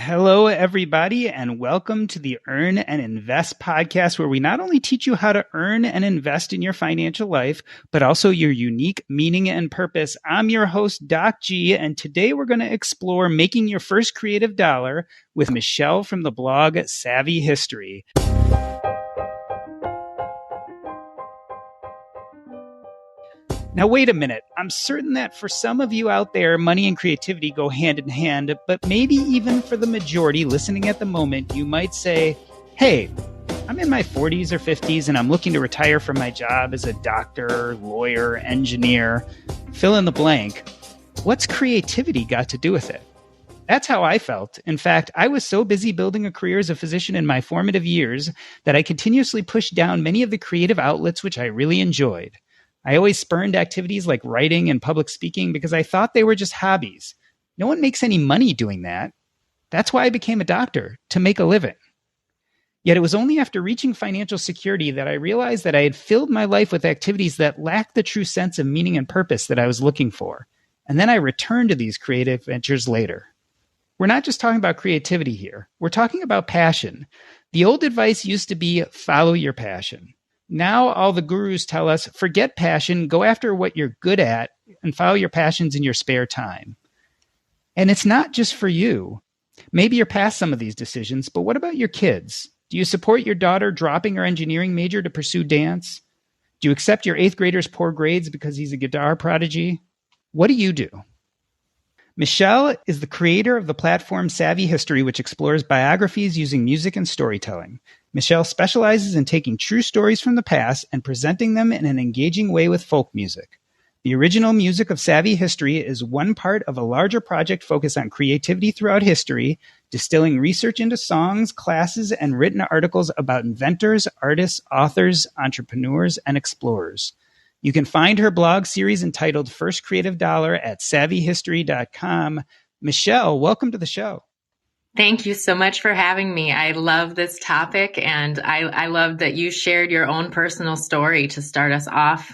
Hello, everybody, and welcome to the Earn and Invest podcast, where we not only teach you how to earn and invest in your financial life, but also your unique meaning and purpose. I'm your host, Doc G, and today we're going to explore making your first creative dollar with Michelle from the blog Savvy History. Now, wait a minute. I'm certain that for some of you out there, money and creativity go hand in hand, but maybe even for the majority listening at the moment, you might say, hey, I'm in my 40s or 50s and I'm looking to retire from my job as a doctor, lawyer, engineer, fill in the blank. What's creativity got to do with it? That's how I felt. In fact, I was so busy building a career as a physician in my formative years that I continuously pushed down many of the creative outlets which I really enjoyed. I always spurned activities like writing and public speaking because I thought they were just hobbies. No one makes any money doing that. That's why I became a doctor, to make a living. Yet it was only after reaching financial security that I realized that I had filled my life with activities that lacked the true sense of meaning and purpose that I was looking for. And then I returned to these creative ventures later. We're not just talking about creativity here. We're talking about passion. The old advice used to be follow your passion. Now all the gurus tell us, forget passion, go after what you're good at, and follow your passions in your spare time. And it's not just for you. Maybe you're past some of these decisions, but what about your kids? Do you support your daughter dropping her engineering major to pursue dance? Do you accept your 8th grader's poor grades because he's a guitar prodigy? What do you do? Michelle is the creator of the platform Savvy History, which explores biographies using music and storytelling. Michelle specializes in taking true stories from the past and presenting them in an engaging way with folk music. The original music of Savvy History is one part of a larger project focused on creativity throughout history, distilling research into songs, classes, and written articles about inventors, artists, authors, entrepreneurs, and explorers. You can find her blog series entitled First Creative Dollar at savvyhistory.com. Michelle, welcome to the show. Thank you so much for having me. I love this topic, and I love that you shared your own personal story to start us off.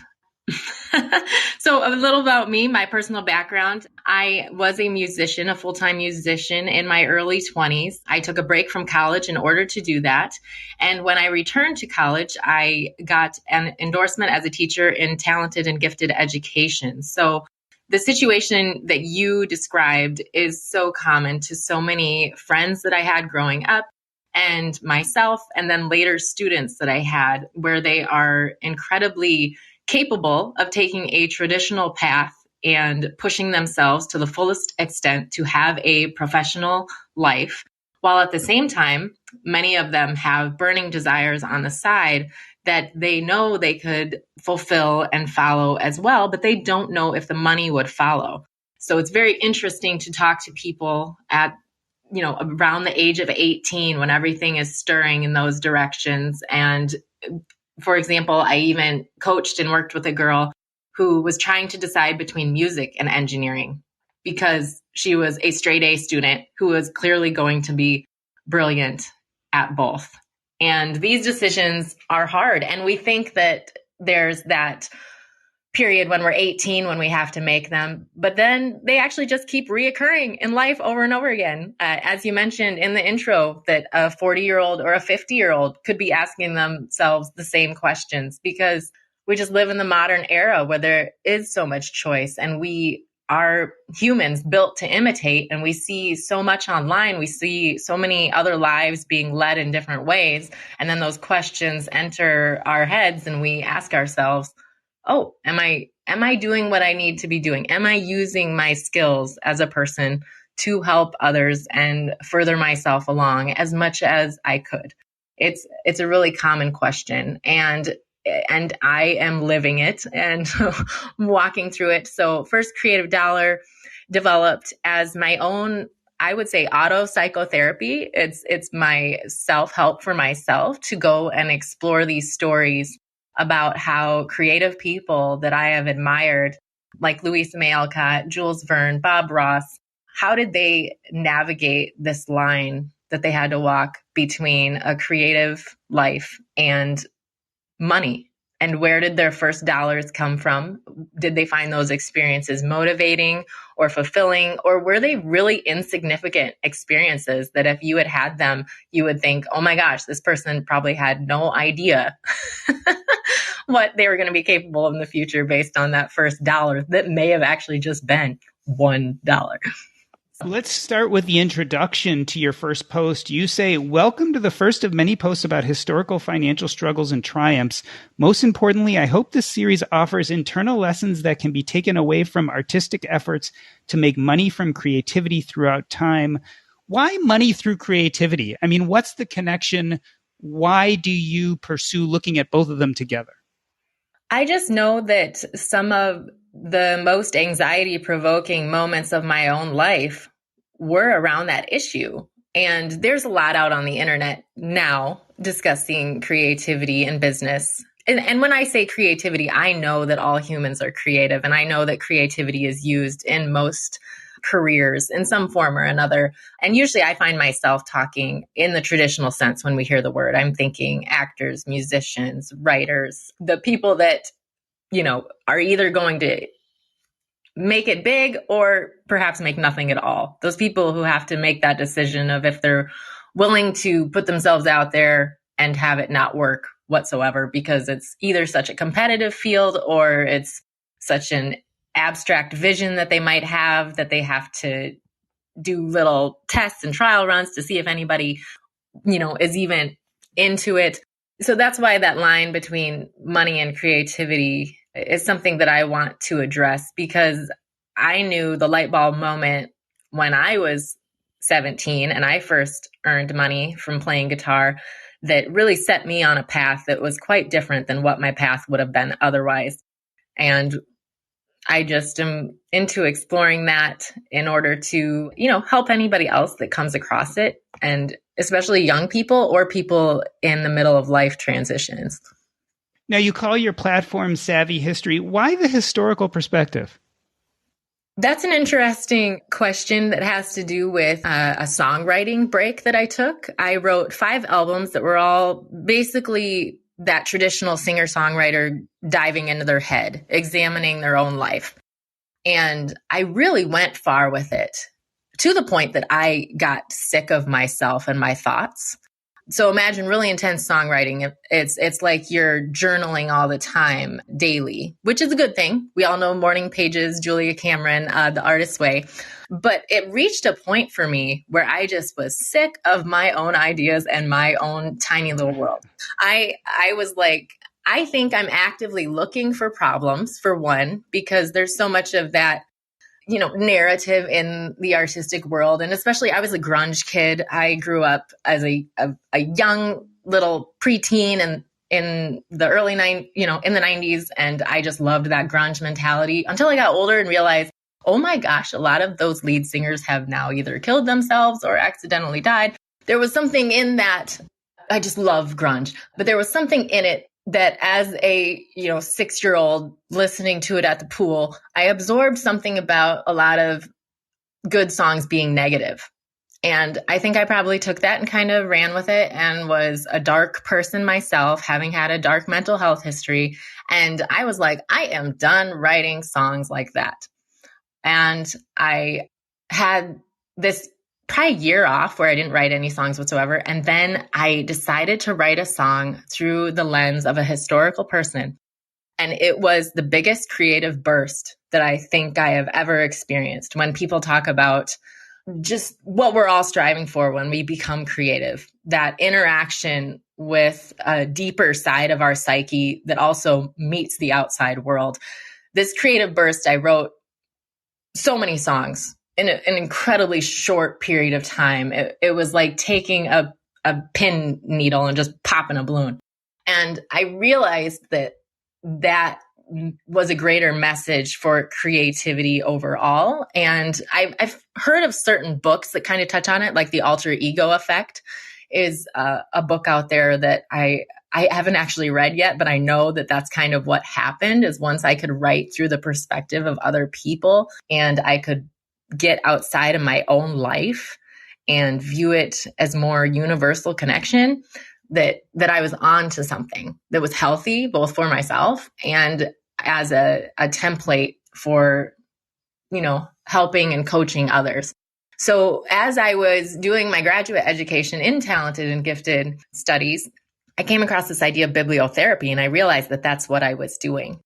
So a little about me, my personal background. I was a musician, a full-time musician in my early 20s. I took a break from college in order to do that. And when I returned to college, I got an endorsement as a teacher in talented and gifted education. So the situation that you described is so common to so many friends that I had growing up and myself, and then later students that I had, where they are incredibly capable of taking a traditional path and pushing themselves to the fullest extent to have a professional life, while at the same time, many of them have burning desires on the side that they know they could fulfill and follow as well, but they don't know if the money would follow. So it's very interesting to talk to people at, around the age of 18 when everything is stirring in those directions. And for example, I even coached and worked with a girl who was trying to decide between music and engineering because she was a straight A student who was clearly going to be brilliant at both. And these decisions are hard. And we think that there's that period when we're 18 when we have to make them, but then they actually just keep reoccurring in life over and over again. As you mentioned in the intro, that a 40-year-old or a 50-year-old could be asking themselves the same questions because we just live in the modern era where there is so much choice and we are humans built to imitate, and we see so much online. We see so many other lives being led in different ways. And then those questions enter our heads and we ask ourselves, oh, am I doing what I need to be doing? Am I using my skills as a person to help others and further myself along as much as I could? It's a really common question, and I am living it and walking through it. So First Creative Dollar developed as my own, I would say, auto psychotherapy. It's my self-help for myself to go and explore these stories about how creative people that I have admired, like Louisa May Alcott, Jules Verne, Bob Ross, how did they navigate this line that they had to walk between a creative life and money And where did their first dollars come from? Did they find those experiences motivating or fulfilling, or were they really insignificant experiences that if you had had them, you would think, oh my gosh, this person probably had no idea what they were going to be capable of in the future based on that first dollar that may have actually just been $1. Let's start with the introduction to your first post. You say, welcome to the first of many posts about historical financial struggles and triumphs. Most importantly, I hope this series offers internal lessons that can be taken away from artistic efforts to make money from creativity throughout time. Why money through creativity? I mean, what's the connection? Why do you pursue looking at both of them together? I just know that some of the most anxiety-provoking moments of my own life were around that issue. And there's a lot out on the internet now discussing creativity in business. And when I say creativity, I know that all humans are creative, and I know that creativity is used in most careers in some form or another. And usually I find myself talking in the traditional sense when we hear the word. I'm thinking actors, musicians, writers, the people that, are either going to make it big or perhaps make nothing at all. Those people who have to make that decision of if they're willing to put themselves out there and have it not work whatsoever because it's either such a competitive field or it's such an abstract vision that they might have that they have to do little tests and trial runs to see if anybody, is even into it. So that's why that line between money and creativity is something that I want to address, because I knew the light bulb moment when I was 17 and I first earned money from playing guitar that really set me on a path that was quite different than what my path would have been otherwise. And I just am into exploring that in order to, help anybody else that comes across it, and especially young people or people in the middle of life transitions. Now, you call your platform Savvy History. Why the historical perspective? That's an interesting question that has to do with a songwriting break that I took. I wrote 5 albums that were all basically that traditional singer-songwriter diving into their head, examining their own life. And I really went far with it, to the point that I got sick of myself and my thoughts. So imagine really intense songwriting. It's like you're journaling all the time, daily, which is a good thing. We all know morning pages, Julia Cameron, The Artist's Way. But it reached a point for me where I just was sick of my own ideas and my own tiny little world. I was like, I think I'm actively looking for problems, for one, because there's so much of that narrative in the artistic world. And especially I was a grunge kid. I grew up as a young little preteen and in the early in the 90s. And I just loved that grunge mentality until I got older and realized, oh my gosh, a lot of those lead singers have now either killed themselves or accidentally died. There was something in that. I just love grunge, but there was something in it that as a 6-year-old listening to it at the pool, I absorbed something about a lot of good songs being negative. And I think I probably took that and kind of ran with it, and was a dark person myself, having had a dark mental health history. And I was like, I am done writing songs like that. And I had this probably year off where I didn't write any songs whatsoever. And then I decided to write a song through the lens of a historical person. And it was the biggest creative burst that I think I have ever experienced. When people talk about just what we're all striving for when we become creative, that interaction with a deeper side of our psyche that also meets the outside world. This creative burst, I wrote so many songs in an incredibly short period of time. It was like taking a pin needle and just popping a balloon. And I realized that was a greater message for creativity overall. And I've heard of certain books that kind of touch on it, like The Alter Ego Effect is a book out there that I haven't actually read yet, but I know that that's kind of what happened, is once I could write through the perspective of other people and I could get outside of my own life and view it as more universal connection, that I was on to something that was healthy, both for myself and as a template for, helping and coaching others. So as I was doing my graduate education in talented and gifted studies, I came across this idea of bibliotherapy, and I realized that that's what I was doing.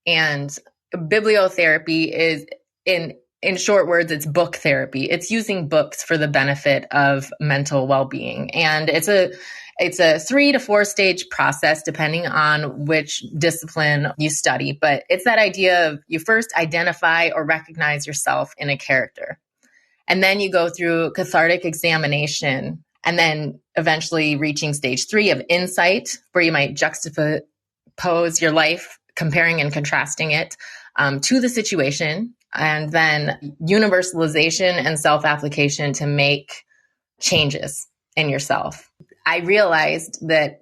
And bibliotherapy is, in short words, it's book therapy. It's using books for the benefit of mental well-being. And it's a 3 to 4 stage process depending on which discipline you study. But it's that idea of you first identify or recognize yourself in a character. And then you go through cathartic examination, and then eventually reaching stage 3 of insight, where you might juxtapose your life, comparing and contrasting it to the situation, and then universalization and self-application to make changes in yourself. I realized that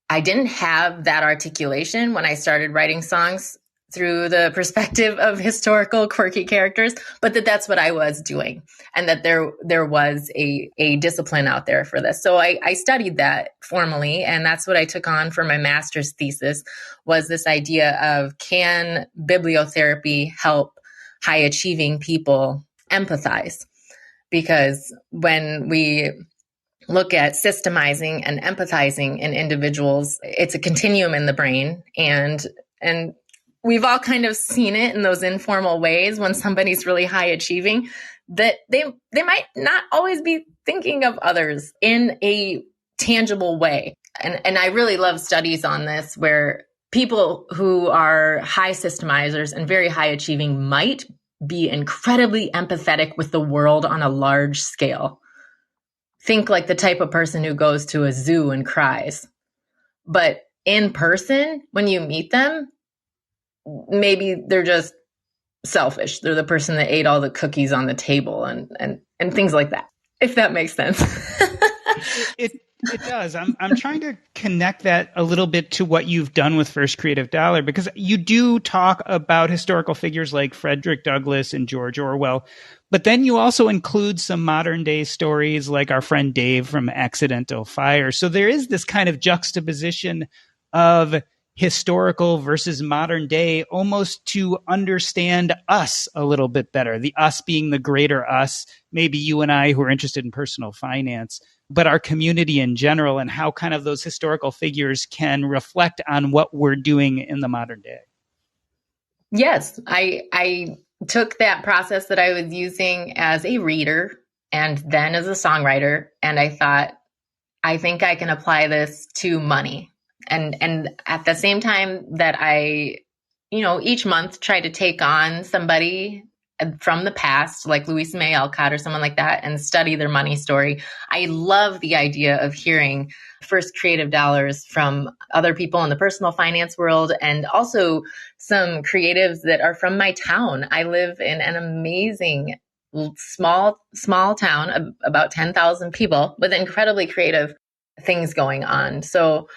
I didn't have that articulation when I started writing songs through the perspective of historical quirky characters, but that's what I was doing, and that there was a discipline out there for this. So I studied that formally, and that's what I took on for my master's thesis, was this idea of, can bibliotherapy help high achieving people empathize? Because when we look at systemizing and empathizing in individuals, it's a continuum in the brain, and we've all kind of seen it in those informal ways when somebody's really high achieving, that they might not always be thinking of others in a tangible way. And I really love studies on this, where people who are high systemizers and very high achieving might be incredibly empathetic with the world on a large scale. Think like the type of person who goes to a zoo and cries. But in person, when you meet them, maybe they're just selfish. They're the person that ate all the cookies on the table and things like that, if that makes sense. It does. I'm trying to connect that a little bit to what you've done with First Creative Dollar, because you do talk about historical figures like Frederick Douglass and George Orwell, but then you also include some modern day stories like our friend Dave from Accidental Fire. So there is this kind of juxtaposition of historical versus modern day, almost to understand us a little bit better. The us being the greater us, maybe you and I who are interested in personal finance, but our community in general, and how kind of those historical figures can reflect on what we're doing in the modern day. Yes, I took that process that I was using as a reader and then as a songwriter, and I thought, I think I can apply this to money. And at the same time that I, each month try to take on somebody from the past, like Louisa May Alcott or someone like that, and study their money story. I love the idea of hearing first creative dollars from other people in the personal finance world, and also some creatives that are from my town. I live in an amazing small town of about 10,000 people with incredibly creative things going on. So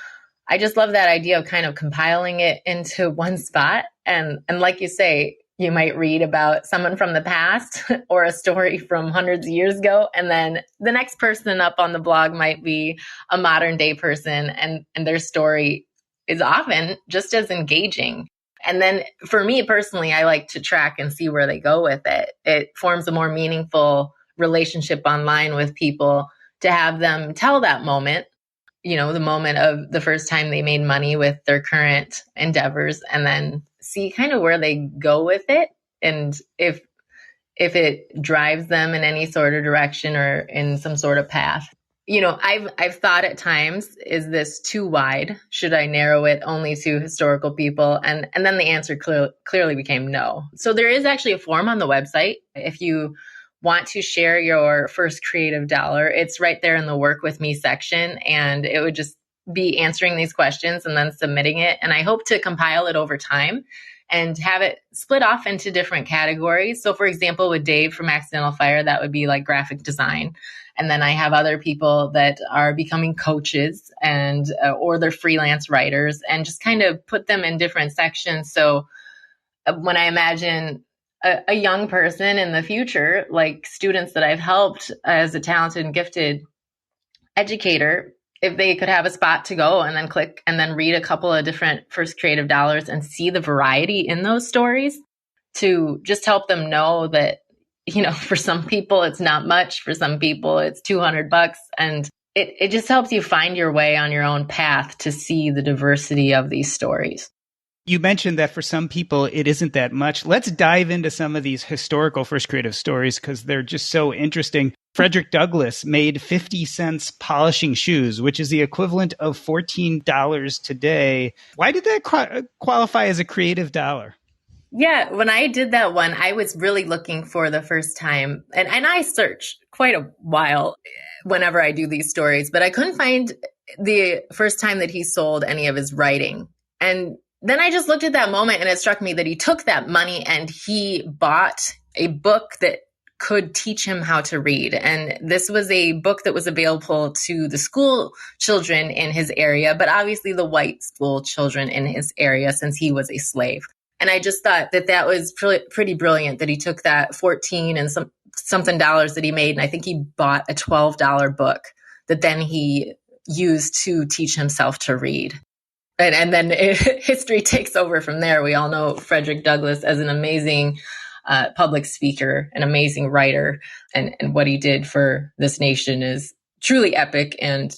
I just love that idea of kind of compiling it into one spot. And like you say, you might read about someone from the past or a story from hundreds of years ago. And then the next person up on the blog might be a modern day person, and their story is often just as engaging. And then for me personally, I like to track and see where they go with it. It forms a more meaningful relationship online with people to have them tell that moment, the moment of the first time they made money with their current endeavors, and then see kind of where they go with it, and if it drives them in any sort of direction or in some sort of path. I've thought at times, is this too wide? Should I narrow it only to historical people? And then the answer clearly became no. So there is actually a form on the website. If you want to share your first creative dollar, it's right there in the work with me section. And it would just be answering these questions and then submitting it. And I hope to compile it over time and have it split off into different categories. So for example, with Dave from Accidental Fire, that would be like graphic design. And then I have other people that are becoming coaches and or they're freelance writers, and just kind of put them in different sections. So when I imagine a young person in the future, like students that I've helped as a talented and gifted educator, if they could have a spot to go and then click and then read a couple of different first creative dollars and see the variety in those stories, to just help them know that, for some people it's not much, for some people it's $200, and it just helps you find your way on your own path to see the diversity of these stories. You mentioned that for some people, it isn't that much. Let's dive into some of these historical first creative stories because they're just so interesting. Frederick Douglass made 50 cents polishing shoes, which is the equivalent of $14 today. Why did that qualify as a creative dollar? Yeah, when I did that one, I was really looking for the first time, and I search quite a while whenever I do these stories, but I couldn't find the first time that he sold any of his writing. And then I just looked at that moment and it struck me that he took that money and he bought a book that could teach him how to read. And this was a book that was available to the school children in his area, but obviously the white school children in his area since he was a slave. And I just thought that that was pretty brilliant that he took that 14 and something dollars that he made. And I think he bought a $12 book that then he used to teach himself to read. And then history takes over from there. We all know Frederick Douglass as an amazing public speaker, an amazing writer, and what he did for this nation is truly epic. And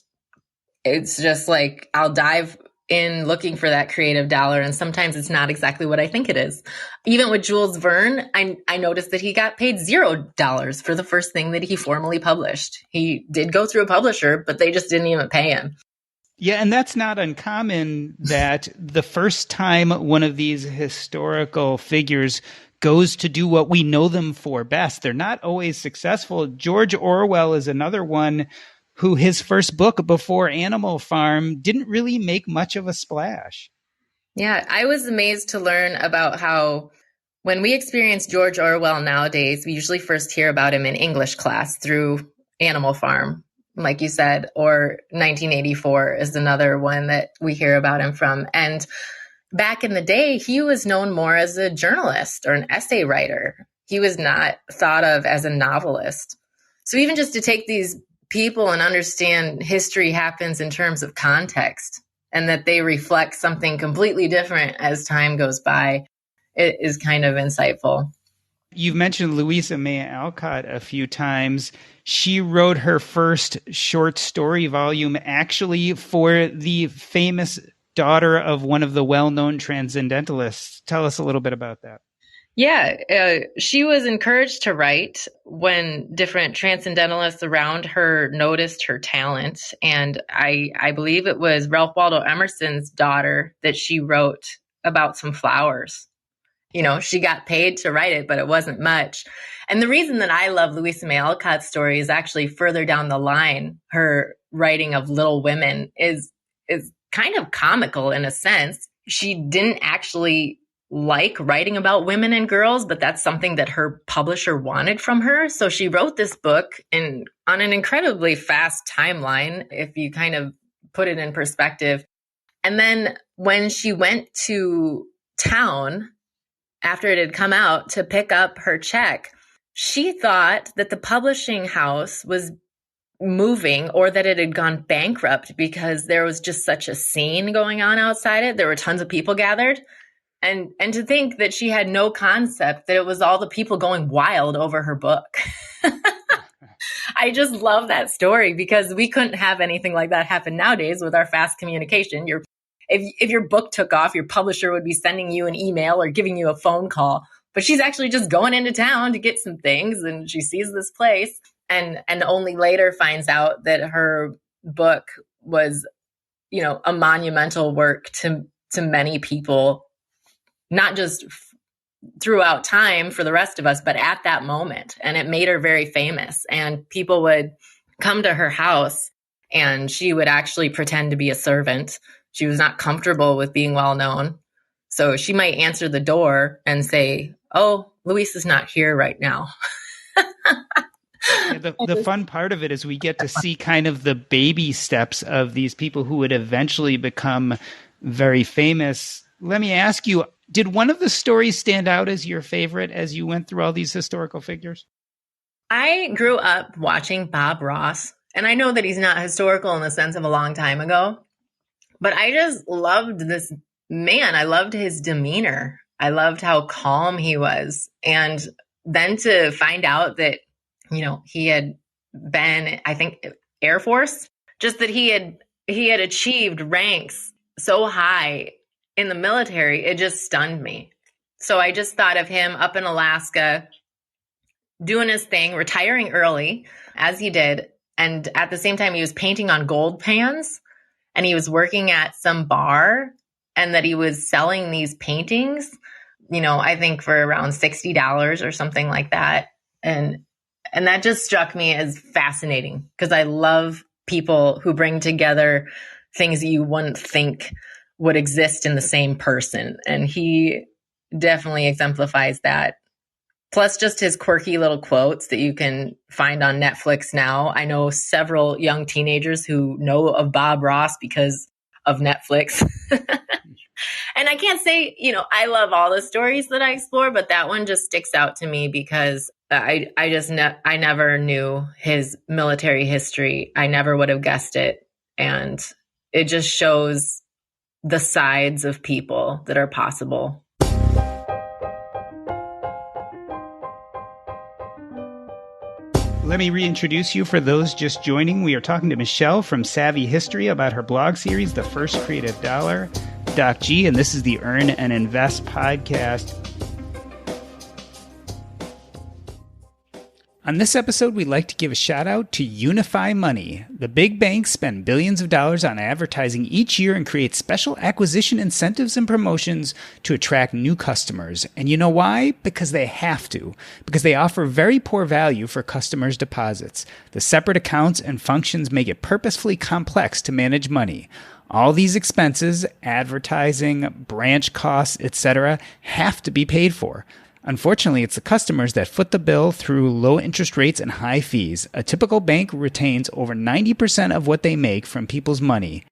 it's just like, I'll dive in looking for that creative dollar, and sometimes it's not exactly what I think it is. Even with Jules Verne, I noticed that he got paid $0 for the first thing that he formally published. He did go through a publisher, but they just didn't even pay him. Yeah, and that's not uncommon that the first time one of these historical figures goes to do what we know them for best, they're not always successful. George Orwell is another one who his first book before Animal Farm didn't really make much of a splash. Yeah, I was amazed to learn about how when we experience George Orwell nowadays, we usually first hear about him in English class through Animal Farm, like you said, or 1984 is another one that we hear about him from. And back in the day, he was known more as a journalist or an essay writer. He was not thought of as a novelist. So even just to take these people and understand history happens in terms of context and that they reflect something completely different as time goes by, it is kind of insightful. You've mentioned Louisa May Alcott a few times. She wrote her first short story volume actually for the famous daughter of one of the well-known transcendentalists. Tell us a little bit about that. Yeah, she was encouraged to write when different transcendentalists around her noticed her talent. And I believe it was Ralph Waldo Emerson's daughter that she wrote about some flowers. She got paid to write it, but it wasn't much. And the reason that I love Louisa May Alcott's story is actually further down the line. Her writing of Little Women is kind of comical in a sense. She didn't actually like writing about women and girls, but that's something that her publisher wanted from her. So she wrote this book on an incredibly fast timeline, if you kind of put it in perspective. And then when she went to town after it had come out to pick up her check, she thought that the publishing house was moving or that it had gone bankrupt because there was just such a scene going on outside it. There were tons of people gathered. And to think that she had no concept that it was all the people going wild over her book. I just love that story because we couldn't have anything like that happen nowadays with our fast communication. If your book took off, your publisher would be sending you an email or giving you a phone call. But she's actually just going into town to get some things, and she sees this place and only later finds out that her book was, a monumental work to many people, not just throughout time for the rest of us, but at that moment. And it made her very famous. And people would come to her house and she would actually pretend to be a servant. She was not comfortable with being well known. So she might answer the door and say, "Oh, Luis is not here right now." Yeah, the fun part of it is we get to see kind of the baby steps of these people who would eventually become very famous. Let me ask you, did one of the stories stand out as your favorite as you went through all these historical figures? I grew up watching Bob Ross And I know that he's not historical in the sense of a long time ago, but I just loved this man. I loved his demeanor. I loved how calm he was. And then to find out that, he had been, I think, Air Force, just that he had achieved ranks so high in the military, it just stunned me. So I just thought of him up in Alaska doing his thing, retiring early as he did. And at the same time, he was painting on gold pans and he was working at some bar, and that he was selling these paintings, I think for around $60 or something like that. And that just struck me as fascinating because I love people who bring together things that you wouldn't think would exist in the same person. And he definitely exemplifies that. Plus just his quirky little quotes that you can find on Netflix now. I know several young teenagers who know of Bob Ross because of Netflix. And I can't say, I love all the stories that I explore, but that one just sticks out to me because I never knew his military history. I never would have guessed it. And it just shows the sides of people that are possible. Let me reintroduce you for those just joining. We are talking to Michelle from Savvy History about her blog series, The First Creative Dollar, Doc G, and this is the Earn and Invest podcast. On this episode, we'd like to give a shout out to Unify Money. The big banks spend billions of dollars on advertising each year and create special acquisition incentives and promotions to attract new customers. And you know why? Because they have to. Because they offer very poor value for customers' deposits. The separate accounts and functions make it purposefully complex to manage money. All these expenses, advertising, branch costs, etc., have to be paid for. Unfortunately, it's the customers that foot the bill through low interest rates and high fees. A typical bank retains over 90% of what they make from people's money.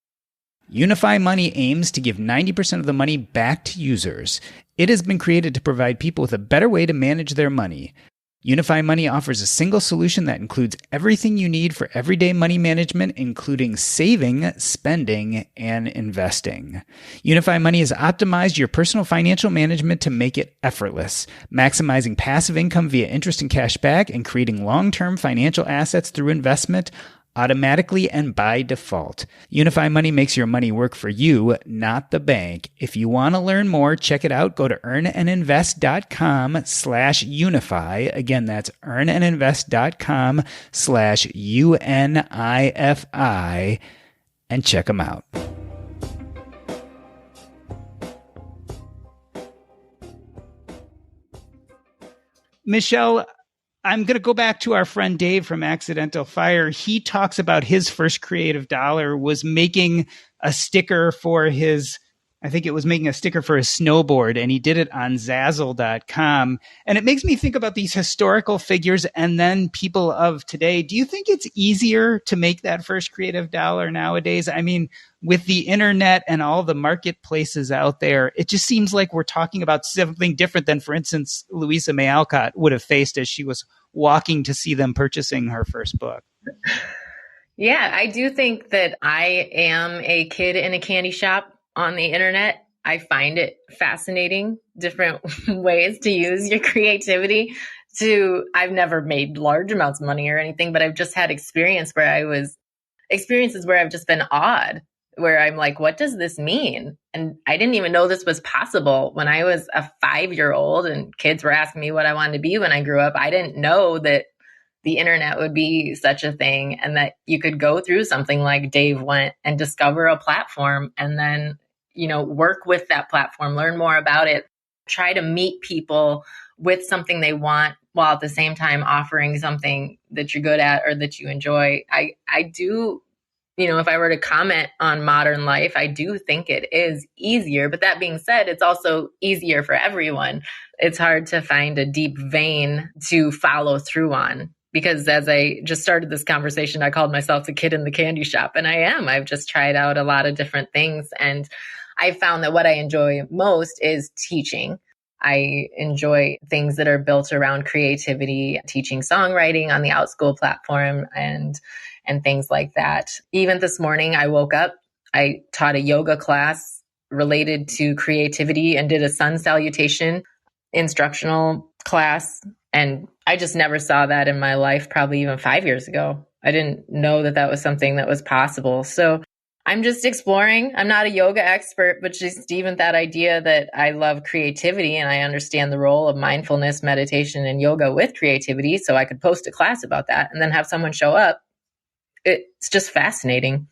Unify Money aims to give 90% of the money back to users. It has been created to provide people with a better way to manage their money. Unify Money offers a single solution that includes everything you need for everyday money management, including saving, spending, and investing. Unify Money has optimized your personal financial management to make it effortless, maximizing passive income via interest and cash back and creating long-term financial assets through investment automatically and by default. Unify Money makes your money work for you, not the bank. If you want to learn more, check it out. Go to earnandinvest.com/unify. Again, that's earnandinvest.com/UNIFI and check them out. Michelle, I'm going to go back to our friend Dave from Accidental Fire. He talks about his first creative dollar was making a sticker for his, I think it was making a sticker for his snowboard, and he did it on Zazzle.com. And it makes me think about these historical figures and then people of today. Do you think it's easier to make that first creative dollar nowadays? I mean, with the internet and all the marketplaces out there, it just seems like we're talking about something different than, for instance, Louisa May Alcott would have faced as she was walking to see them purchasing her first book. Yeah, I do think that I am a kid in a candy shop on the internet. I find it fascinating, different ways to use your creativity. I've never made large amounts of money or anything, but I've just had experiences where I've just been awed, where I'm like, what does this mean? And I didn't even know this was possible when I was a 5-year-old and kids were asking me what I wanted to be when I grew up. I didn't know that the internet would be such a thing and that you could go through something like Dave went and discover a platform and then, work with that platform, learn more about it, try to meet people with something they want while at the same time offering something that you're good at or that you enjoy. I do, if I were to comment on modern life, I do think it is easier. But that being said, it's also easier for everyone. It's hard to find a deep vein to follow through on. Because as I just started this conversation, I called myself the kid in the candy shop. And I am. I've just tried out a lot of different things. And I found that what I enjoy most is teaching. I enjoy things that are built around creativity, teaching songwriting on the OutSchool platform and and things like that. Even this morning, I woke up, I taught a yoga class related to creativity and did a sun salutation instructional class. And I just never saw that in my life, probably even 5 years ago. I didn't know that that was something that was possible. So I'm just exploring. I'm not a yoga expert, but just even that idea that I love creativity and I understand the role of mindfulness, meditation, and yoga with creativity. So I could post a class about that and then have someone show up. It's just fascinating.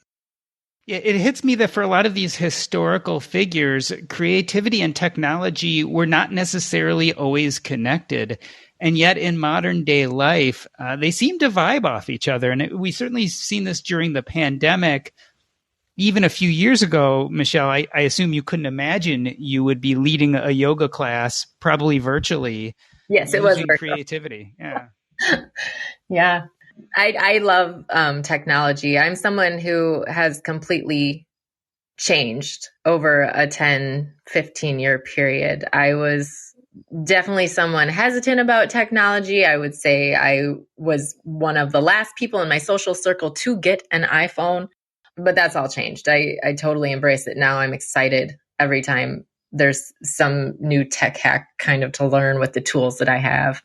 It hits me that for a lot of these historical figures, creativity and technology were not necessarily always connected. And yet in modern day life, they seem to vibe off each other. And we certainly seen this during the pandemic. Even a few years ago, Michelle, I assume you couldn't imagine you would be leading a yoga class, probably virtually. Yes, it was virtual. Creativity. Yeah. Yeah. I love technology. I'm someone who has completely changed over a 10, 15-year period. I was definitely someone hesitant about technology. I would say I was one of the last people in my social circle to get an iPhone, but that's all changed. I totally embrace it now. I'm excited every time there's some new tech hack kind of to learn with the tools that I have.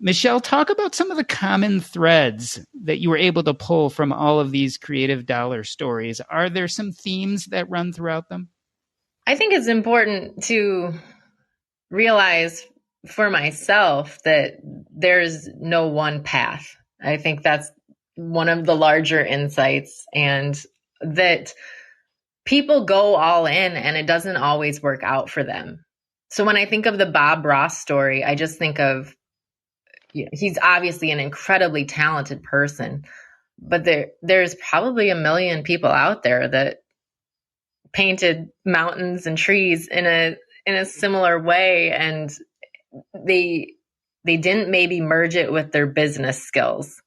Michelle, talk about some of the common threads that you were able to pull from all of these creative dollar stories. Are there some themes that run throughout them? I think it's important to realize for myself that there's no one path. I think that's one of the larger insights, and that people go all in and it doesn't always work out for them. So when I think of the Bob Ross story, I just think of, he's obviously an incredibly talented person, but there's probably a million people out there that painted mountains and trees in a similar way, and they didn't maybe merge it with their business skills.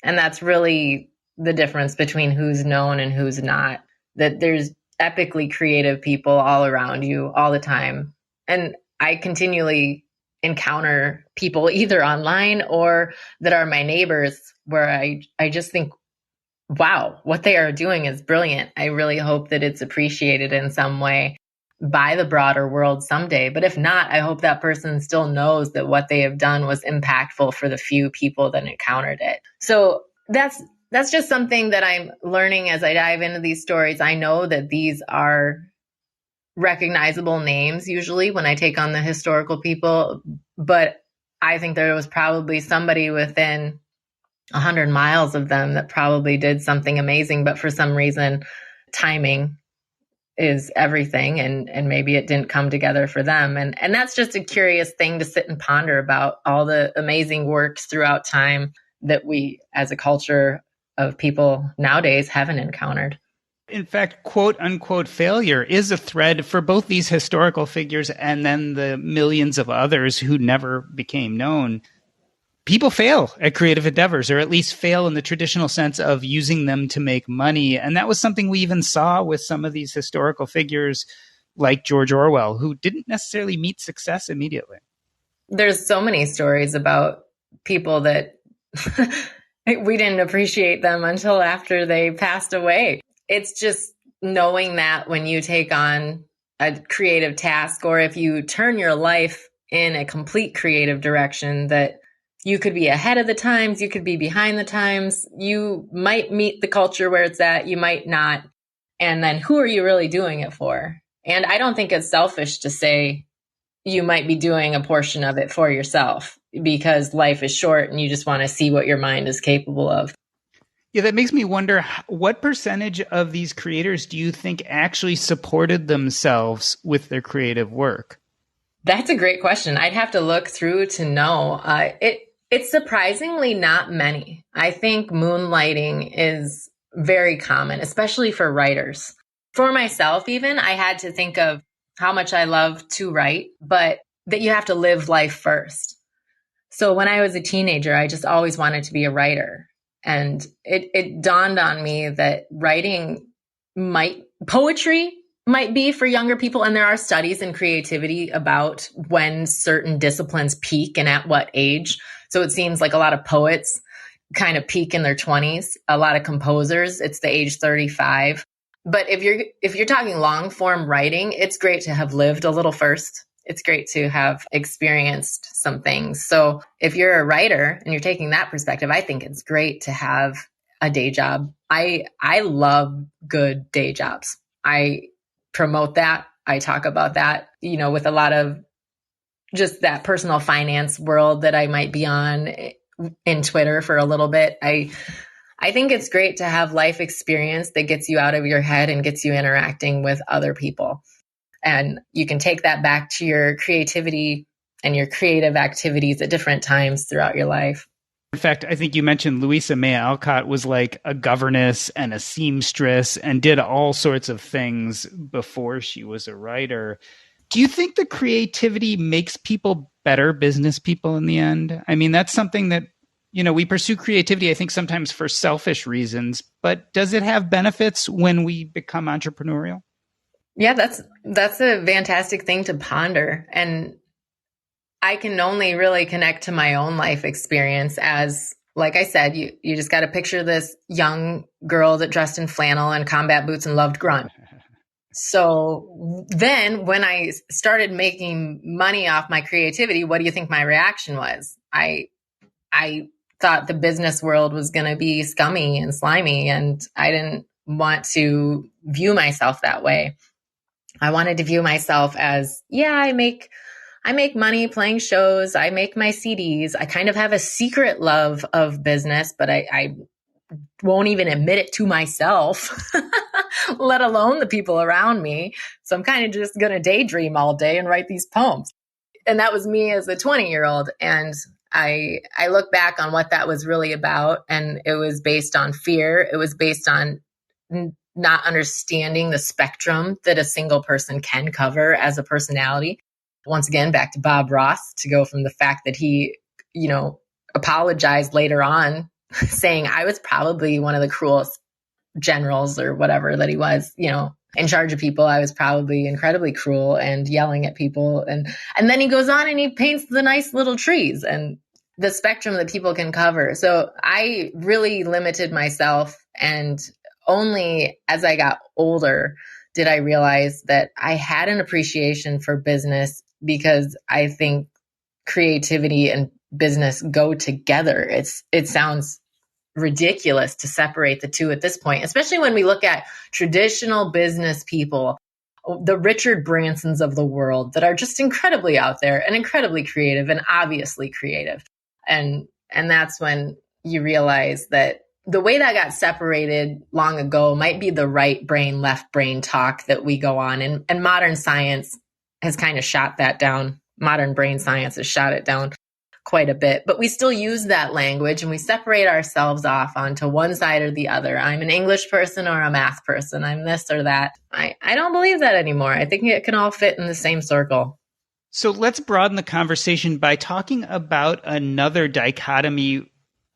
And that's really the difference between who's known and who's not. That there's epically creative people all around you all the time. And I continually encounter people either online or that are my neighbors where I just think, wow, what they are doing is brilliant. I really hope that it's appreciated in some way by the broader world someday. But if not, I hope that person still knows that what they have done was impactful for the few people that encountered it. So that's just something that I'm learning as I dive into these stories. I know that these are recognizable names usually when I take on the historical people, but I think there was probably somebody within 100 miles of them that probably did something amazing, but for some reason, timing is everything, and maybe it didn't come together for them. And that's just a curious thing to sit and ponder about all the amazing works throughout time that we as a culture of people nowadays haven't encountered. In fact, quote unquote failure is a thread for both these historical figures and then the millions of others who never became known. People fail at creative endeavors, or at least fail in the traditional sense of using them to make money. And that was something we even saw with some of these historical figures like George Orwell, who didn't necessarily meet success immediately. There's so many stories about people that we didn't appreciate them until after they passed away. It's just knowing that when you take on a creative task, or if you turn your life in a complete creative direction, that you could be ahead of the times, you could be behind the times, you might meet the culture where it's at, you might not. And then who are you really doing it for? And I don't think it's selfish to say you might be doing a portion of it for yourself because life is short and you just want to see what your mind is capable of. Yeah, that makes me wonder, what percentage of these creators do you think actually supported themselves with their creative work? That's a great question. I'd have to look through to know. It's surprisingly not many. I think moonlighting is very common, especially for writers. For myself, even, I had to think of how much I love to write, but that you have to live life first. So when I was a teenager, I just always wanted to be a writer. And it dawned on me that poetry might be for younger people. And there are studies in creativity about when certain disciplines peak and at what age. So it seems like a lot of poets kind of peak in their 20s. A lot of composers, it's the age 35. But if you're talking long form writing, it's great to have lived a little first. It's great to have experienced some things. So if you're a writer and you're taking that perspective, I think it's great to have a day job. I love good day jobs. I promote that. I talk about that, with a lot of just that personal finance world that I might be on in Twitter for a little bit. I think it's great to have life experience that gets you out of your head and gets you interacting with other people. And you can take that back to your creativity and your creative activities at different times throughout your life. In fact, I think you mentioned Louisa May Alcott was like a governess and a seamstress and did all sorts of things before she was a writer. Do you think the creativity makes people better business people in the end? I mean, that's something that, we pursue creativity, I think sometimes for selfish reasons, but does it have benefits when we become entrepreneurial? Yeah, that's a fantastic thing to ponder. And I can only really connect to my own life experience as, like I said, you just got to picture this young girl that dressed in flannel and combat boots and loved grunge. So then when I started making money off my creativity, what do you think my reaction was? I thought the business world was going to be scummy and slimy, and I didn't want to view myself that way. I wanted to view myself as, I make money playing shows. I make my CDs. I kind of have a secret love of business, but I won't even admit it to myself, let alone the people around me. So I'm kind of just going to daydream all day and write these poems. And that was me as a 20-year-old. And I look back on what that was really about. And it was based on fear. It was based on not understanding the spectrum that a single person can cover as a personality. Once again, back to Bob Ross, to go from the fact that he, apologized later on, saying I was probably one of the cruelest generals or whatever that he was, in charge of people. I was probably incredibly cruel and yelling at people. And then he goes on and he paints the nice little trees and the spectrum that people can cover. So I really limited myself, and only as I got older did I realize that I had an appreciation for business, because I think creativity and business go together. It sounds ridiculous to separate the two at this point, especially when we look at traditional business people, the Richard Bransons of the world that are just incredibly out there and incredibly creative and obviously creative. And that's when you realize that the way that got separated long ago might be the right brain, left brain talk that we go on. And modern science has kind of shot that down. Modern brain science has shot it down quite a bit, but we still use that language and we separate ourselves off onto one side or the other. I'm an English person or a math person. I'm this or that. I don't believe that anymore. I think it can all fit in the same circle. So let's broaden the conversation by talking about another dichotomy.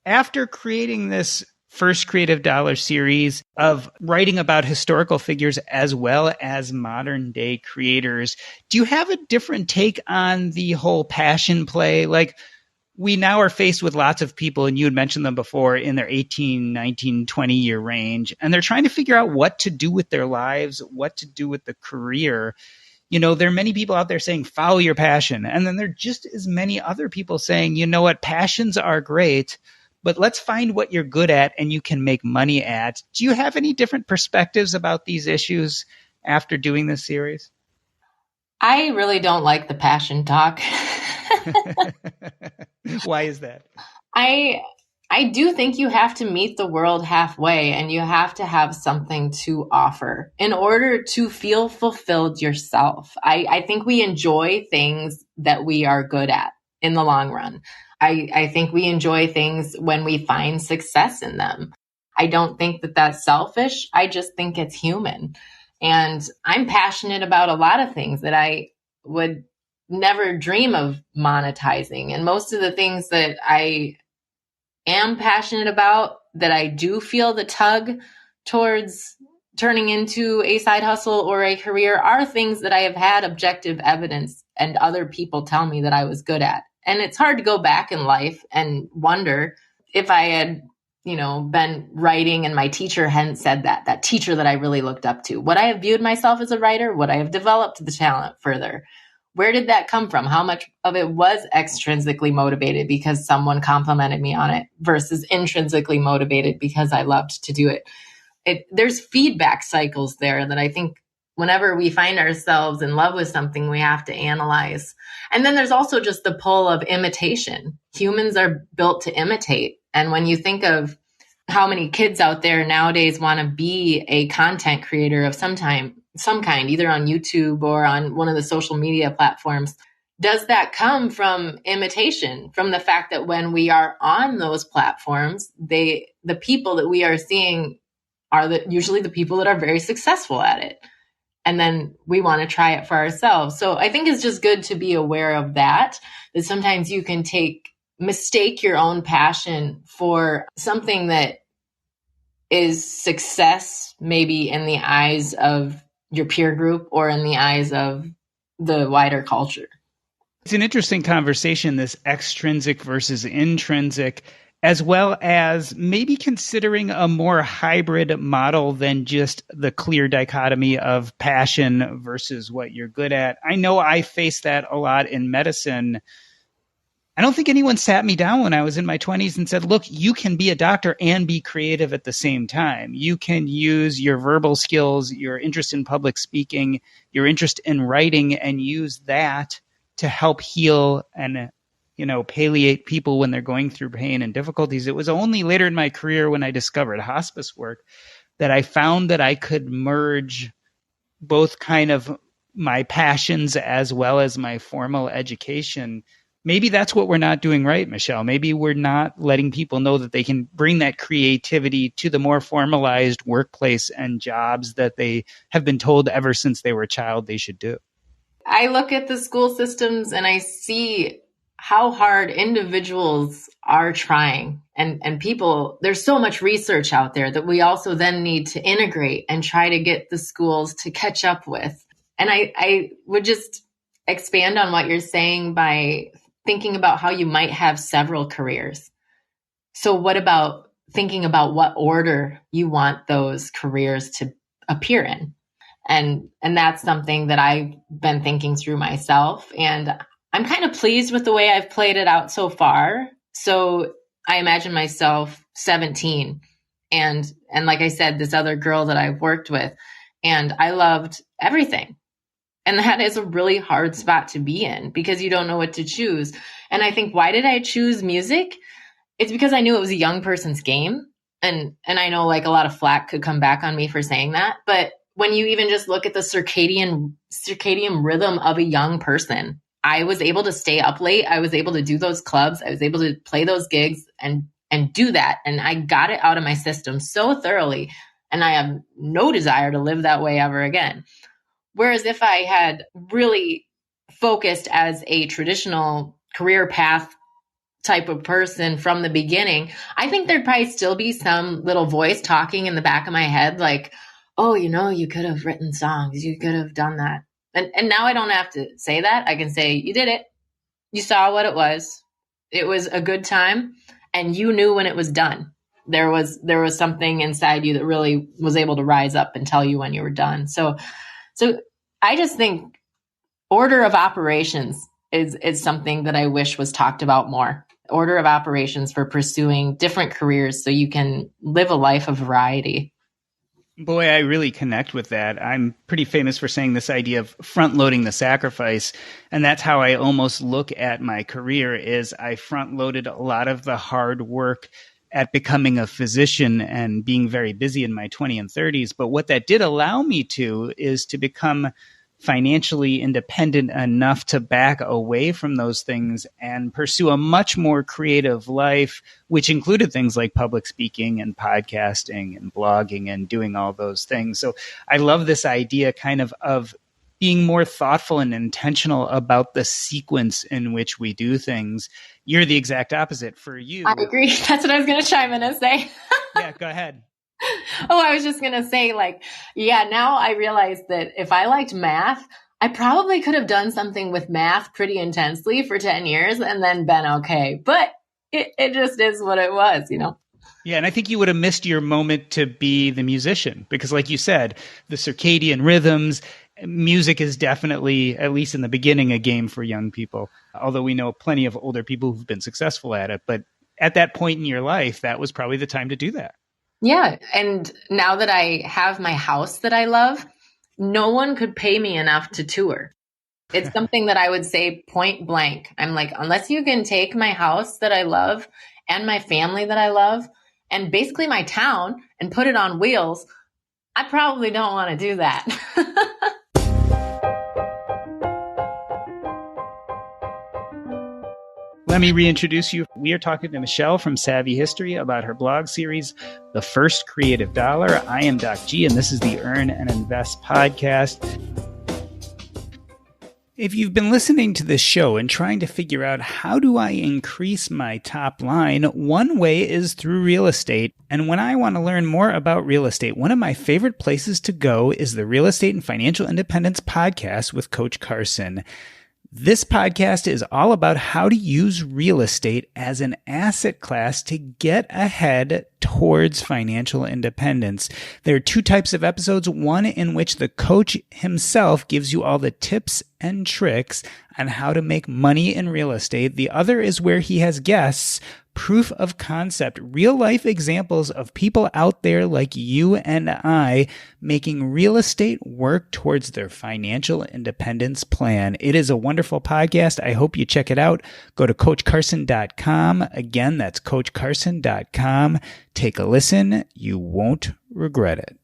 After creating this first Creative Dollar series of writing about historical figures as well as modern day creators, do you have a different take on the whole passion play? Like, we now are faced with lots of people, and you had mentioned them before, in their 18, 19, 20-year range, and they're trying to figure out what to do with their lives, what to do with the career. There are many people out there saying, follow your passion. And then there are just as many other people saying, you know what, passions are great, but let's find what you're good at and you can make money at. Do you have any different perspectives about these issues after doing this series? I really don't like the passion talk. Why is that? I do think you have to meet the world halfway, and you have to have something to offer in order to feel fulfilled yourself. I think we enjoy things that we are good at in the long run. I think we enjoy things when we find success in them. I don't think that that's selfish. I just think it's human. And I'm passionate about a lot of things that I would never dream of monetizing. And most of the things that I am passionate about, that I do feel the tug towards turning into a side hustle or a career, are things that I have had objective evidence and other people tell me that I was good at. And it's hard to go back in life and wonder, if I had, been writing and my teacher hadn't said that teacher that I really looked up to, would I have viewed myself as a writer? Would I have developed the talent further? Where did that come from? How much of it was extrinsically motivated because someone complimented me on it versus intrinsically motivated because I loved to do it? There's feedback cycles there that I think whenever we find ourselves in love with something, we have to analyze. And then there's also just the pull of imitation. Humans are built to imitate. And when you think of how many kids out there nowadays want to be a content creator of some kind, either on YouTube or on one of the social media platforms, does that come from imitation? From the fact that when we are on those platforms, the people that we are seeing are usually the people that are very successful at it. And then we want to try it for ourselves. So I think it's just good to be aware of that sometimes you can mistake your own passion for something that is success, maybe in the eyes of your peer group or in the eyes of the wider culture. It's an interesting conversation, this extrinsic versus intrinsic, as well as maybe considering a more hybrid model than just the clear dichotomy of passion versus what you're good at. I know I face that a lot in medicine. I don't think anyone sat me down when I was in my 20s and said, look, you can be a doctor and be creative at the same time. You can use your verbal skills, your interest in public speaking, your interest in writing, and use that to help heal and palliate people when they're going through pain and difficulties. It was only later in my career when I discovered hospice work that I found that I could merge both kind of my passions as well as my formal education. Maybe that's what we're not doing right, Michelle. Maybe we're not letting people know that they can bring that creativity to the more formalized workplace and jobs that they have been told ever since they were a child they should do. I look at the school systems and I see how hard individuals are trying and people, there's so much research out there that we also then need to integrate and try to get the schools to catch up with. And I would just expand on what you're saying by thinking about how you might have several careers. So what about thinking about what order you want those careers to appear in? And that's something that I've been thinking through myself. And I'm kind of pleased with the way I've played it out so far. So I imagine myself 17 and like I said, this other girl that I've worked with, and I loved everything. And that is a really hard spot to be in because you don't know what to choose. And I think, why did I choose music? It's because I knew it was a young person's game. And I know like a lot of flack could come back on me for saying that. But when you even just look at the circadian rhythm of a young person, I was able to stay up late. I was able to do those clubs. I was able to play those gigs and do that. And I got it out of my system so thoroughly. And I have no desire to live that way ever again. Whereas if I had really focused as a traditional career path type of person from the beginning, I think there'd probably still be some little voice talking in the back of my head like, oh, you could have written songs. You could have done that. And now I don't have to say that. I can say, you did it. You saw what it was. It was a good time. And you knew when it was done. There was something inside you that really was able to rise up and tell you when you were done. So I just think order of operations is something that I wish was talked about more. Order of operations for pursuing different careers so you can live a life of variety. Boy, I really connect with that. I'm pretty famous for saying this idea of front loading the sacrifice. And that's how I almost look at my career is I front loaded a lot of the hard work at becoming a physician and being very busy in my 20s and 30s. But what that did allow me to is to become financially independent enough to back away from those things and pursue a much more creative life, which included things like public speaking and podcasting and blogging and doing all those things. So I love this idea kind of being more thoughtful and intentional about the sequence in which we do things. You're the exact opposite for you. I agree. That's what I was going to chime in and say. Yeah, go ahead. Oh, I was just going to say now I realize that if I liked math, I probably could have done something with math pretty intensely for 10 years and then been okay. But it just is what it was, Yeah, and I think you would have missed your moment to be the musician because, like you said, the circadian rhythms, music is definitely, at least in the beginning, a game for young people. Although we know plenty of older people who've been successful at it. But at that point in your life, that was probably the time to do that. Yeah. And now that I have my house that I love, no one could pay me enough to tour. It's something that I would say point blank. I'm like, unless you can take my house that I love and my family that I love and basically my town and put it on wheels, I probably don't want to do that. Let me reintroduce you. We are talking to Michelle from Savvy History about her blog series, The First Creative Dollar. I am Doc G, and this is the Earn and Invest podcast. If you've been listening to this show and trying to figure out how do I increase my top line, one way is through real estate. And when I want to learn more about real estate, one of my favorite places to go is the Real Estate and Financial Independence podcast with Coach Carson. This podcast is all about how to use real estate as an asset class to get ahead towards financial independence. There are two types of episodes, one in which the coach himself gives you all the tips and tricks on how to make money in real estate. The other is where he has guests, proof of concept, real life examples of people out there like you and I making real estate work towards their financial independence plan. It is a wonderful podcast. I hope you check it out. Go to coachcarson.com. Again, that's coachcarson.com. Take a listen. You won't regret it.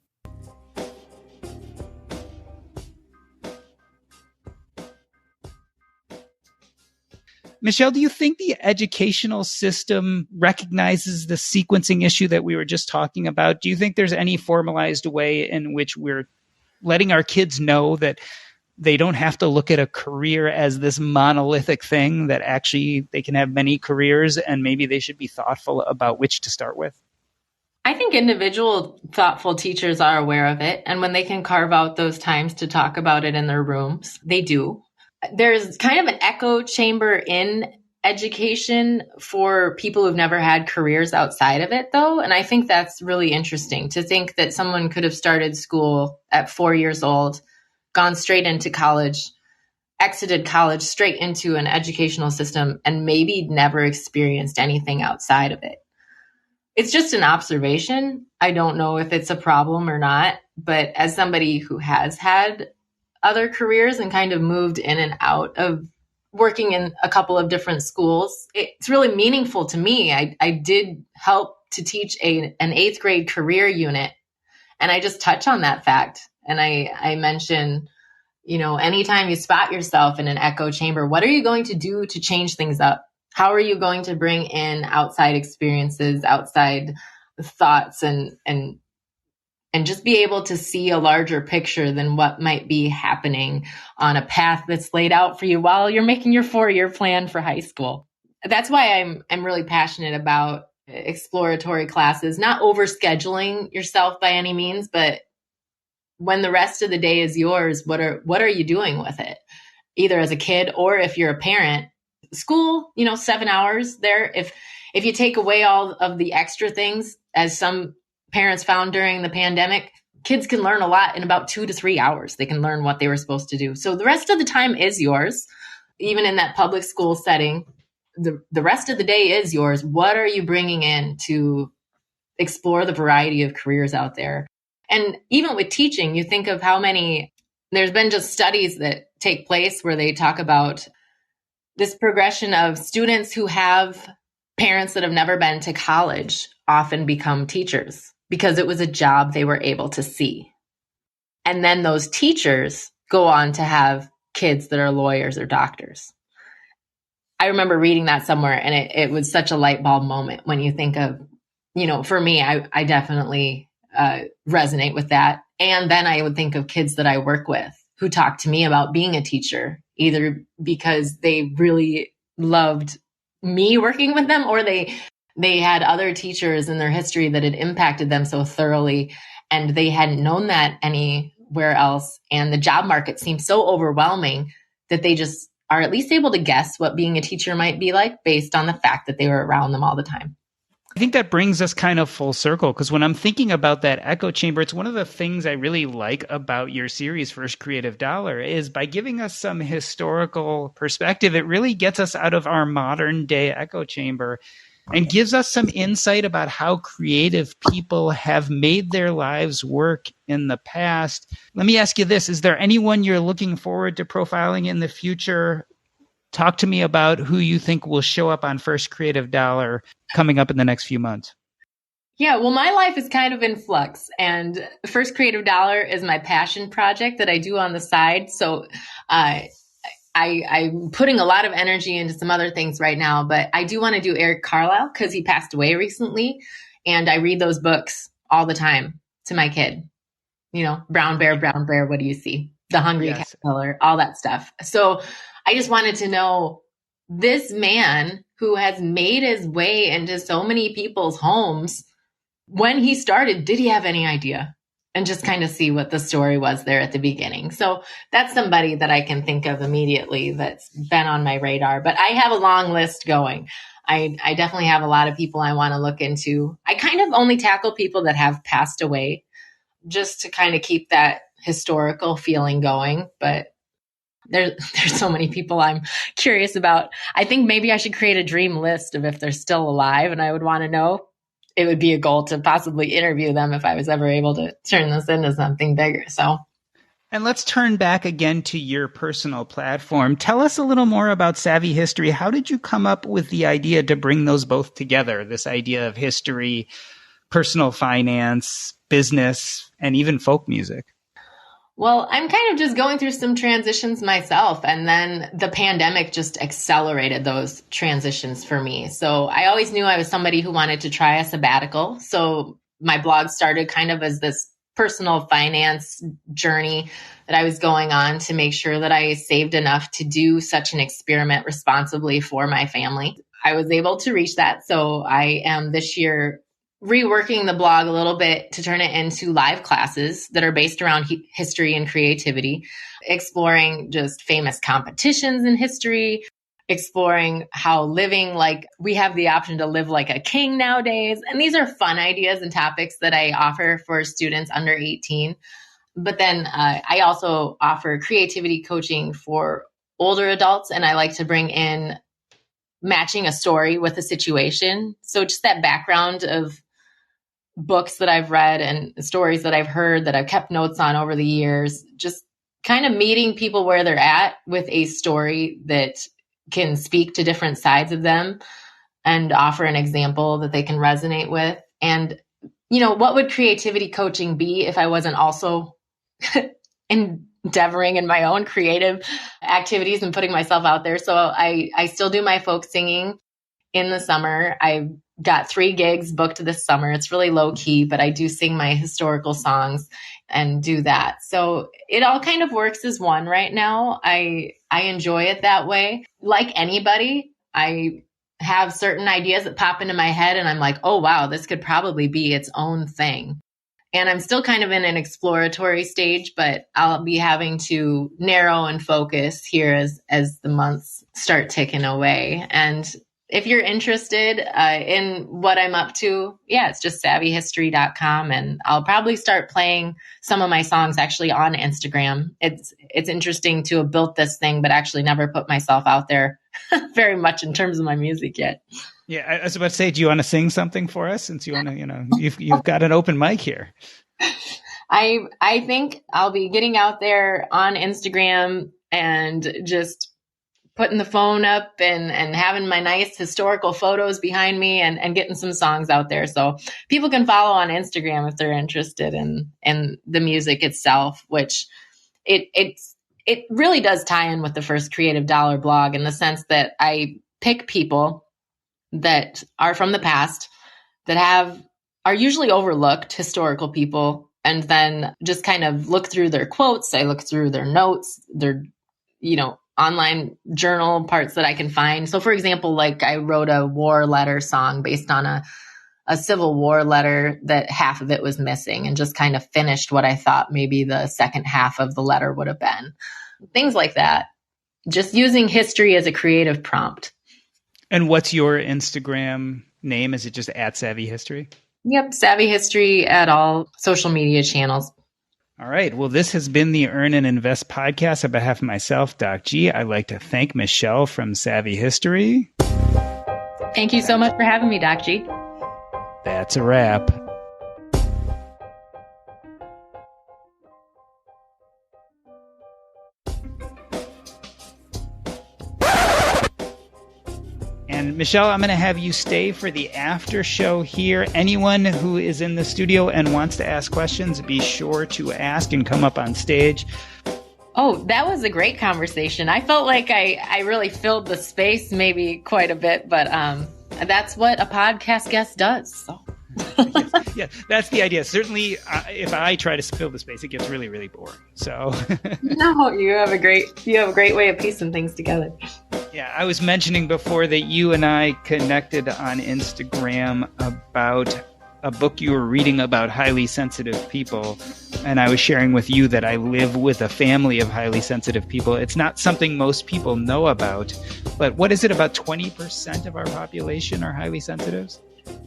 Michelle, do you think the educational system recognizes the sequencing issue that we were just talking about? Do you think there's any formalized way in which we're letting our kids know that they don't have to look at a career as this monolithic thing, that actually they can have many careers and maybe they should be thoughtful about which to start with? I think individual thoughtful teachers are aware of it. And when they can carve out those times to talk about it in their rooms, they do. There's kind of an echo chamber in education for people who've never had careers outside of it, though. And I think that's really interesting to think that someone could have started school at 4 years old, gone straight into college, exited college straight into an educational system, and maybe never experienced anything outside of it. It's just an observation. I don't know if it's a problem or not, but as somebody who has had other careers and kind of moved in and out of working in a couple of different schools, it's really meaningful to me. I did help to teach an 8th grade career unit, and I just touch on that fact. And I mention, anytime you spot yourself in an echo chamber, what are you going to do to change things up? How are you going to bring in outside experiences, outside thoughts, and just be able to see a larger picture than what might be happening on a path that's laid out for you while you're making your 4-year plan for high school. That's why I'm really passionate about exploratory classes, not overscheduling yourself by any means, but when the rest of the day is yours, what are you doing with it? Either as a kid or if you're a parent. School, 7 hours there. If you take away all of the extra things, as some parents found during the pandemic, kids can learn a lot in about 2 to 3 hours. They can learn what they were supposed to do. So the rest of the time is yours. Even in that public school setting, the rest of the day is yours. What are you bringing in to explore the variety of careers out there? And even with teaching, you think of how many, there's been just studies that take place where they talk about this progression of students who have parents that have never been to college often become teachers because it was a job they were able to see. And then those teachers go on to have kids that are lawyers or doctors. I remember reading that somewhere, and it was such a light bulb moment when you think of, for me, I definitely resonate with that. And then I would think of kids that I work with who talk to me about being a teacher, either because they really loved me working with them, or they had other teachers in their history that had impacted them so thoroughly, and they hadn't known that anywhere else. And the job market seemed so overwhelming that they just are at least able to guess what being a teacher might be like based on the fact that they were around them all the time. I think that brings us kind of full circle, because when I'm thinking about that echo chamber, it's one of the things I really like about your series, First Creative Dollar, is by giving us some historical perspective, it really gets us out of our modern day echo chamber and gives us some insight about how creative people have made their lives work in the past. Let me ask you this. Is there anyone you're looking forward to profiling in the future? Talk to me about who you think will show up on First Creative Dollar coming up in the next few months. Yeah, well, my life is kind of in flux, and First Creative Dollar is my passion project that I do on the side. So I'm putting a lot of energy into some other things right now, but I do want to do Eric Carlisle because he passed away recently. And I read those books all the time to my kid. You know, brown bear, what do you see? The Hungry Caterpillar, all that stuff. So I just wanted to know, this man who has made his way into so many people's homes, when he started, did he have any idea? And just kind of see what the story was there at the beginning. So that's somebody that I can think of immediately that's been on my radar. But I have a long list going. I definitely have a lot of people I want to look into. I kind of only tackle people that have passed away just to kind of keep that historical feeling going. But there's so many people I'm curious about. I think maybe I should create a dream list of if they're still alive, and I would want to know. It would be a goal to possibly interview them if I was ever able to turn this into something bigger. So, and let's turn back again to your personal platform. Tell us a little more about Savvy History. How did you come up with the idea to bring those both together? This idea of history, personal finance, business, and even folk music. Well, I'm kind of just going through some transitions myself, and then the pandemic just accelerated those transitions for me. So I always knew I was somebody who wanted to try a sabbatical. So my blog started kind of as this personal finance journey that I was going on to make sure that I saved enough to do such an experiment responsibly for my family. I was able to reach that. So I am this year reworking the blog a little bit to turn it into live classes that are based around history and creativity, exploring just famous competitions in history, exploring how living like we have the option to live like a king nowadays. And these are fun ideas and topics that I offer for students under 18. But then I also offer creativity coaching for older adults, and I like to bring in matching a story with a situation. So just that background of books that I've read and stories that I've heard that I've kept notes on over the years, just kind of meeting people where they're at with a story that can speak to different sides of them and offer an example that they can resonate with. And, you know, what would creativity coaching be if I wasn't also endeavoring in my own creative activities and putting myself out there? So I still do my folk singing in the summer. I've got 3 gigs booked this summer. It's really low key, but I do sing my historical songs and do that. So it all kind of works as one right now. I enjoy it that way. Like anybody, I have certain ideas that pop into my head and I'm like, oh, wow, this could probably be its own thing. And I'm still kind of in an exploratory stage, but I'll be having to narrow and focus here as the months start ticking away. And if you're interested in what I'm up to, yeah, it's just savvyhistory.com. And I'll probably start playing some of my songs actually on Instagram. It's interesting to have built this thing, but actually never put myself out there very much in terms of my music yet. Yeah, I was about to say, do you want to sing something for us, since you want to, you've got an open mic here? I think I'll be getting out there on Instagram and just putting the phone up and having my nice historical photos behind me and getting some songs out there. So people can follow on Instagram if they're interested in the music itself, which it really does tie in with the First Creative Dollar blog in the sense that I pick people that are from the past that are usually overlooked historical people, and then just kind of look through their quotes. I look through their notes, their, online journal parts that I can find. So for example, like I wrote a war letter song based on a Civil War letter that half of it was missing, and just kind of finished what I thought maybe the second half of the letter would have been. Things like that. just using history as a creative prompt. And what's your Instagram name? Is it just at Savvy History? Yep, Savvy History at all social media channels. All right. Well, this has been the Earn and Invest podcast. On behalf of myself, Doc G, I'd like to thank Michelle from Savvy History. Thank you so much for having me, Doc G. That's a wrap. And Michelle, I'm going to have you stay for the after show here. Anyone who is in the studio and wants to ask questions, be sure to ask and come up on stage. Oh, that was a great conversation. I felt like I really filled the space maybe quite a bit, but that's what a podcast guest does. So. Yeah, that's the idea. Certainly, if I try to fill the space, it gets really, really boring. So, no, you have a great way of piecing things together. Yeah, I was mentioning before that you and I connected on Instagram about a book you were reading about highly sensitive people, and I was sharing with you that I live with a family of highly sensitive people. It's not something most people know about, but what is it? About 20% of our population are highly sensitives?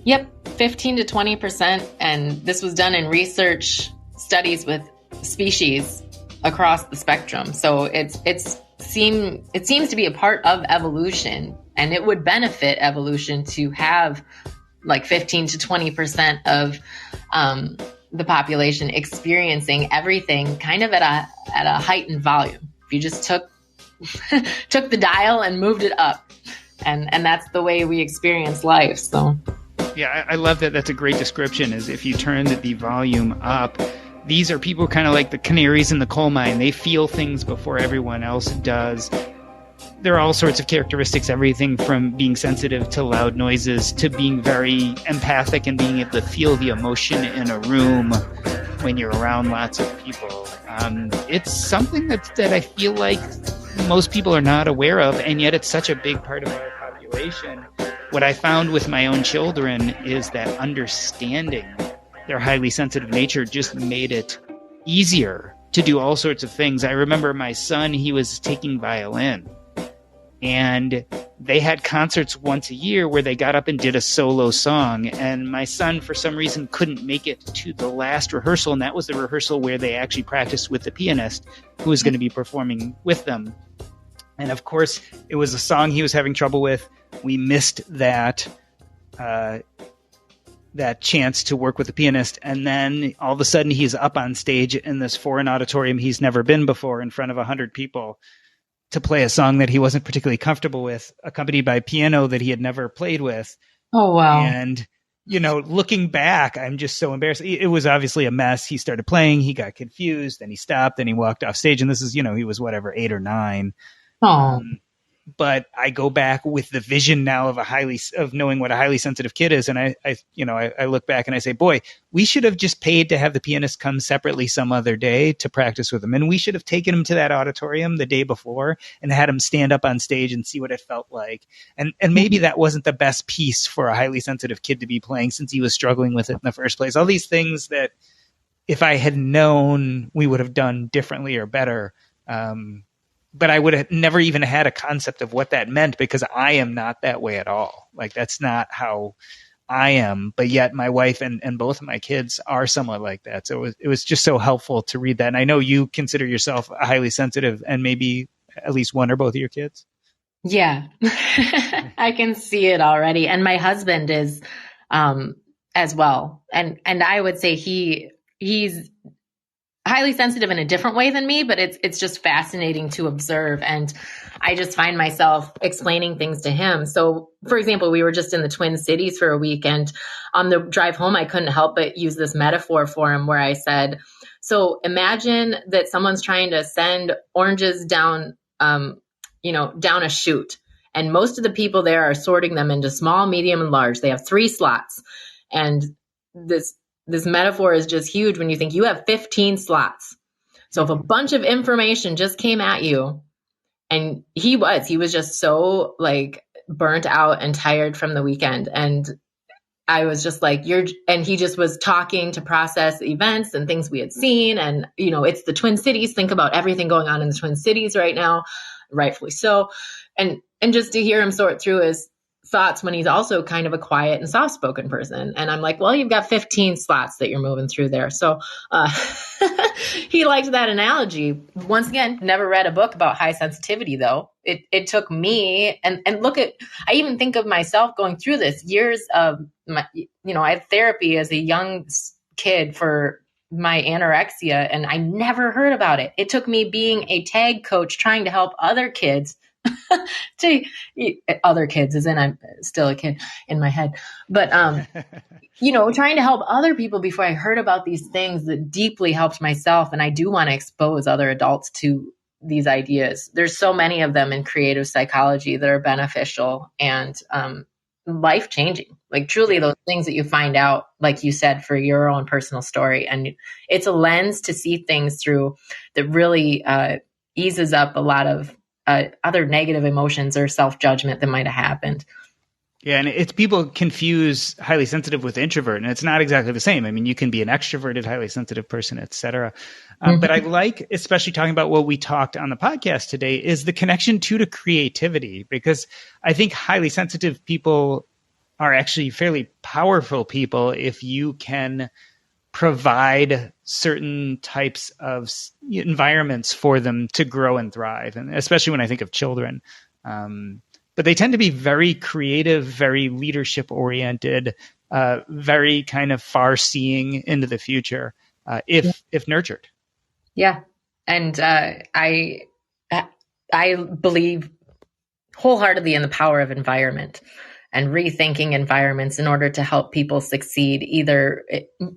Yep, 15 to 20%, and this was done in research studies with species across the spectrum. So it seems to be a part of evolution, and it would benefit evolution to have like 15 to 20% of the population experiencing everything kind of at a heightened volume. If you just took the dial and moved it up, and that's the way we experience life. So. Yeah, I love that. That's a great description, is if you turn the volume up. These are people kind of like the canaries in the coal mine. They feel things before everyone else does. There are all sorts of characteristics, everything from being sensitive to loud noises to being very empathic and being able to feel the emotion in a room when you're around lots of people. It's something that I feel like most people are not aware of, and yet it's such a big part of our population. What I found with my own children is that understanding their highly sensitive nature just made it easier to do all sorts of things. I remember my son, he was taking violin, and they had concerts once a year where they got up and did a solo song. And my son, for some reason, couldn't make it to the last rehearsal. And that was the rehearsal where they actually practiced with the pianist who was going to be performing with them. And of course, it was a song he was having trouble with. We missed that chance to work with the pianist. And then all of a sudden he's up on stage in this foreign auditorium he's never been before in front of 100 people to play a song that he wasn't particularly comfortable with, accompanied by piano that he had never played with. Oh, wow. And, looking back, I'm just so embarrassed. It was obviously a mess. He started playing, he got confused, then he stopped, then he walked off stage. And this is, he was 8 or 9. Oh. But I go back with the vision now of knowing what a highly sensitive kid is. And I look back and I say, boy, we should have just paid to have the pianist come separately some other day to practice with him. And we should have taken him to that auditorium the day before and had him stand up on stage and see what it felt like. And maybe that wasn't the best piece for a highly sensitive kid to be playing since he was struggling with it in the first place. All these things that if I had known, we would have done differently or better. But I would have never even had a concept of what that meant because I am not that way at all. Like, that's not how I am. But yet my wife and both of my kids are somewhat like that. So it was just so helpful to read that. And I know you consider yourself a highly sensitive, and maybe at least one or both of your kids. Yeah, I can see it already. And my husband is as well. And I would say he's highly sensitive in a different way than me, but it's just fascinating to observe. And I just find myself explaining things to him. So, for example, we were just in the Twin Cities for a week, and on the drive home, I couldn't help but use this metaphor for him where I said, so imagine that someone's trying to send oranges down, down a chute. And most of the people there are sorting them into small, medium, and large. They have 3 slots. And this metaphor is just huge when you think you have 15 slots. So if a bunch of information just came at you, and he was just so like burnt out and tired from the weekend. And I was just like, and he just was talking to process events and things we had seen. And, it's the Twin Cities. Think about everything going on in the Twin Cities right now. rightfully so. And just to hear him sort through his thoughts when he's also kind of a quiet and soft-spoken person. And I'm like, well, you've got 15 slots that you're moving through there. So he liked that analogy. Once again, never read a book about high sensitivity, though. It took me, and look at, I even think of myself going through this, years of, I had therapy as a young kid for my anorexia, and I never heard about it. It took me being a tag coach trying to help other kids other kids, as in I'm still a kid in my head, but trying to help other people before I heard about these things that deeply helped myself. And I do want to expose other adults to these ideas. There's so many of them in creative psychology that are beneficial and life-changing, like truly those things that you find out, like you said, for your own personal story. And it's a lens to see things through that really eases up a lot of other negative emotions or self-judgment that might have happened. Yeah, and it's people confuse highly sensitive with introvert, and it's not exactly the same. I mean, you can be an extroverted, highly sensitive person, et cetera. But I like, especially talking about what we talked on the podcast today, is the connection to creativity, because I think highly sensitive people are actually fairly powerful people if you can provide certain types of environments for them to grow and thrive. And especially when I think of children, but they tend to be very creative, very leadership oriented, very kind of far seeing into the future, if nurtured. Yeah. And I believe wholeheartedly in the power of environment and rethinking environments in order to help people succeed, either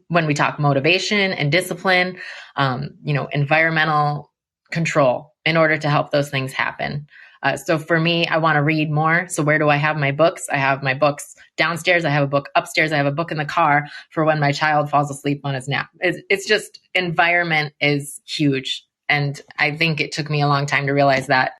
when we talk motivation and discipline, environmental control, in order to help those things happen. So for me, I want to read more. So where do I have my books? I have my books downstairs. I have a book upstairs. I have a book in the car for when my child falls asleep on his nap. It's just, environment is huge. And I think it took me a long time to realize that